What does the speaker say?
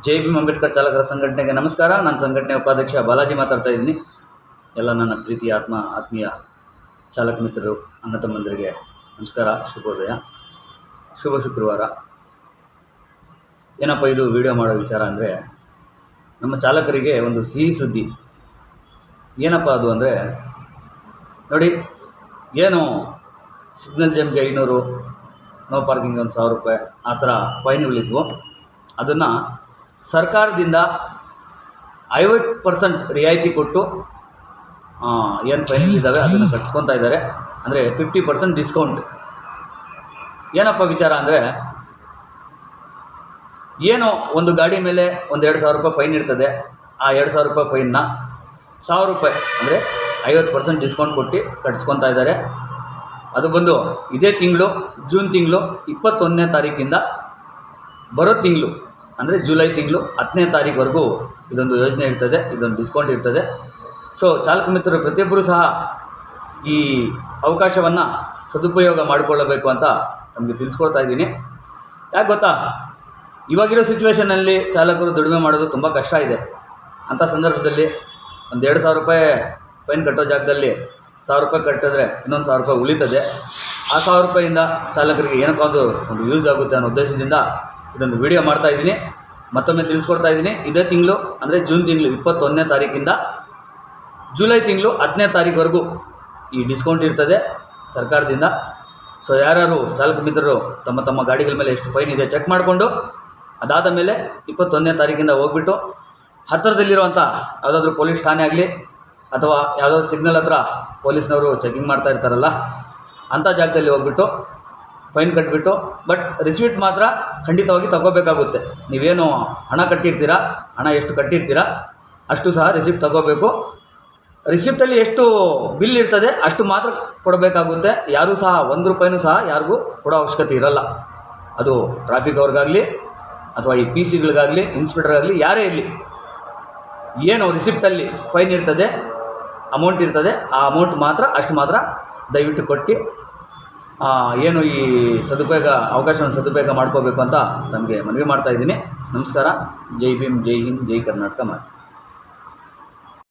ಜೈ ಭೀಮ್ ಅಂಬೇಡ್ಕರ್ ಚಾಲಕರ ಸಂಘಟನೆಗೆ ನಮಸ್ಕಾರ. ನಾನು ಸಂಘಟನೆ ಉಪಾಧ್ಯಕ್ಷ ಬಾಲಾಜಿ ಮಾತಾಡ್ತಾ ಇದ್ದೀನಿ. ಎಲ್ಲ ನನ್ನ ಪ್ರೀತಿಯ ಆತ್ಮೀಯ ಚಾಲಕ ಮಿತ್ರರು, ಅಣ್ಣ ತಮ್ಮಂದರಿಗೆ ನಮಸ್ಕಾರ, ಶುಭೋದಯ, ಶುಭ ಶುಕ್ರವಾರ. ಏನಪ್ಪ ಇದು ವಿಡಿಯೋ ಮಾಡೋ ವಿಚಾರ ಅಂದರೆ, ನಮ್ಮ ಚಾಲಕರಿಗೆ ಒಂದು ಸಿಹಿ ಸುದ್ದಿ. ಏನಪ್ಪ ಅದು ಅಂದರೆ, ನೋಡಿ, ಏನು ಸಿಗ್ನಲ್ ಜಂಪ್ಗೆ 500, ನೋ ಪಾರ್ಕಿಂಗ್ ಒಂದು 1000 ರೂಪಾಯಿ, ಆ ಥರ ಫೈನ್ಗಳಿದ್ವು. ಅದನ್ನು ಸರ್ಕಾರದಿಂದ 50% ರಿಯಾಯಿತಿ ಕೊಟ್ಟು ಏನು ಫೈನ್ಗಳಿದ್ದಾವೆ ಅದನ್ನು ಕಟ್ಸ್ಕೊತಾ ಇದ್ದಾರೆ. ಅಂದರೆ 50% ಡಿಸ್ಕೌಂಟ್. ಏನಪ್ಪ ವಿಚಾರ ಅಂದರೆ, ಏನೋ ಒಂದು ಗಾಡಿ ಮೇಲೆ ಒಂದು 2000 ರೂಪಾಯಿ ಫೈನ್ ಇರ್ತದೆ. ಆ 2000 ರೂಪಾಯಿ ಫೈನ್ನ 1000 ರೂಪಾಯಿ ಅಂದರೆ 50% ಡಿಸ್ಕೌಂಟ್ ಕೊಟ್ಟು ಕಟ್ಸ್ಕೊತಾ ಇದ್ದಾರೆ. ಅದು ಬಂದು ಇದೇ ತಿಂಗಳು, ಜೂನ್ ತಿಂಗಳು 21ನೇ ತಾರೀಕಿಂದ ಬರೋ ತಿಂಗಳು ಅಂದರೆ ಜುಲೈ ತಿಂಗಳು 10ನೇ ತಾರೀಕುವರೆಗೂ ಇದೊಂದು ಯೋಜನೆ ಇರ್ತದೆ, ಇದೊಂದು ಡಿಸ್ಕೌಂಟ್ ಇರ್ತದೆ. ಸೊ ಚಾಲಕ ಮಿತ್ರರು ಪ್ರತಿಯೊಬ್ಬರೂ ಸಹ ಈ ಅವಕಾಶವನ್ನು ಸದುಪಯೋಗ ಮಾಡಿಕೊಳ್ಳಬೇಕು ಅಂತ ನಮಗೆ ತಿಳಿಸ್ಕೊಡ್ತಾ ಇದ್ದೀನಿ. ಯಾಕೆ ಗೊತ್ತಾ, ಇವಾಗಿರೋ ಸಿಚುವೇಷನಲ್ಲಿ ಚಾಲಕರು ದುಡಿಮೆ ಮಾಡೋದು ತುಂಬ ಕಷ್ಟ ಇದೆ. ಅಂಥ ಸಂದರ್ಭದಲ್ಲಿ ಒಂದು 2000 ರೂಪಾಯಿ ಫೈನ್ ಕಟ್ಟೋ ಜಾಗದಲ್ಲಿ 1000 ರೂಪಾಯಿ ಕಟ್ಟಿದ್ರೆ ಇನ್ನೊಂದು 1000 ರೂಪಾಯಿ ಉಳಿತದೆ. ಆ 1000 ರೂಪಾಯಿಂದ ಚಾಲಕರಿಗೆ ಏನಕ್ಕಾದರೂ ಒಂದು ಯೂಸ್ ಆಗುತ್ತೆ ಅನ್ನೋ ಉದ್ದೇಶದಿಂದ ಇದೊಂದು ವಿಡಿಯೋ ಮಾಡ್ತಾಯಿದ್ದೀನಿ. ಮತ್ತೊಮ್ಮೆ ತಿಳಿಸ್ಕೊಡ್ತಾ ಇದ್ದೀನಿ. ಇದೇ ತಿಂಗಳು ಅಂದರೆ ಜೂನ್ ತಿಂಗಳು 21ನೇ ತಾರೀಕಿಂದ ಜುಲೈ ತಿಂಗಳು 10ನೇ ತಾರೀಕುವರೆಗೂ ಈ ಡಿಸ್ಕೌಂಟ್ ಇರ್ತದೆ ಸರ್ಕಾರದಿಂದ. ಸೊ ಯಾರ್ಯಾರು ಚಾಲಕ ಮಿತ್ರರು ತಮ್ಮ ತಮ್ಮ ಗಾಡಿಗಳ ಮೇಲೆ ಎಷ್ಟು ಫೈನ್ ಇದೆ ಚೆಕ್ ಮಾಡಿಕೊಂಡು, ಅದಾದ ಮೇಲೆ 21ನೇ ತಾರೀಕಿಂದ ಹೋಗ್ಬಿಟ್ಟು ಹತ್ತಿರದಲ್ಲಿರುವಂಥ ಯಾವುದಾದ್ರೂ ಪೊಲೀಸ್ ಠಾಣೆ ಆಗಲಿ ಅಥವಾ ಯಾವುದಾದ್ರೂ ಸಿಗ್ನಲ್ ಹತ್ರ ಪೊಲೀಸ್ನವರು ಚೆಕಿಂಗ್ ಮಾಡ್ತಾ ಇರ್ತಾರಲ್ಲ, ಅಂಥ ಜಾಗದಲ್ಲಿ ಹೋಗ್ಬಿಟ್ಟು ಫೈನ್ ಕಟ್ಟಿಬಿಟ್ಟು, ಬಟ್ ರಿಸಿಪ್ಟ್ ಮಾತ್ರ ಖಂಡಿತವಾಗಿ ತಗೋಬೇಕಾಗುತ್ತೆ. ನೀವೇನು ಹಣ ಕಟ್ಟಿರ್ತೀರಾ, ಹಣ ಎಷ್ಟು ಕಟ್ಟಿರ್ತೀರಾ ಅಷ್ಟು ಸಹ ರಿಸಿಪ್ಟ್ ತಗೋಬೇಕು. ರಿಸಿಪ್ಟಲ್ಲಿ ಎಷ್ಟು ಬಿಲ್ ಇರ್ತದೆ ಅಷ್ಟು ಮಾತ್ರ ಕೊಡಬೇಕಾಗುತ್ತೆ. ಯಾರೂ ಸಹ 1 ರೂಪಾಯಿನೂ ಸಹ ಯಾರಿಗೂ ಕೊಡೋ ಅವಶ್ಯಕತೆ ಇರಲ್ಲ. ಅದು ಟ್ರಾಫಿಕ್ ಅವ್ರಿಗಾಗಲಿ ಅಥವಾ ಈ ಪಿ ಸಿಗಳಿಗಾಗಲಿ, ಇನ್ಸ್ಪೆಕ್ಟರ್ ಯಾರೇ ಇರಲಿ, ಏನು ರಿಸಿಪ್ಟಲ್ಲಿ ಫೈನ್ ಇರ್ತದೆ, ಅಮೌಂಟ್ ಇರ್ತದೆ, ಆ ಅಮೌಂಟ್ ಮಾತ್ರ ಅಷ್ಟು ಮಾತ್ರ ದಯವಿಟ್ಟು ಕೊಟ್ಟು ಏನು ಈ ಅವಕಾಶವನ್ನು ಸದುಪಯೋಗ ಮಾಡ್ಕೋಬೇಕು ಅಂತ ತಮಗೆ ಮನವಿ ಮಾಡ್ತಾಯಿದ್ದೀನಿ. ನಮಸ್ಕಾರ. ಜೈ ಭೀಮ್, ಜೈ ಹಿಂದ್, ಜೈ ಕರ್ನಾಟಕ ಮಾತು.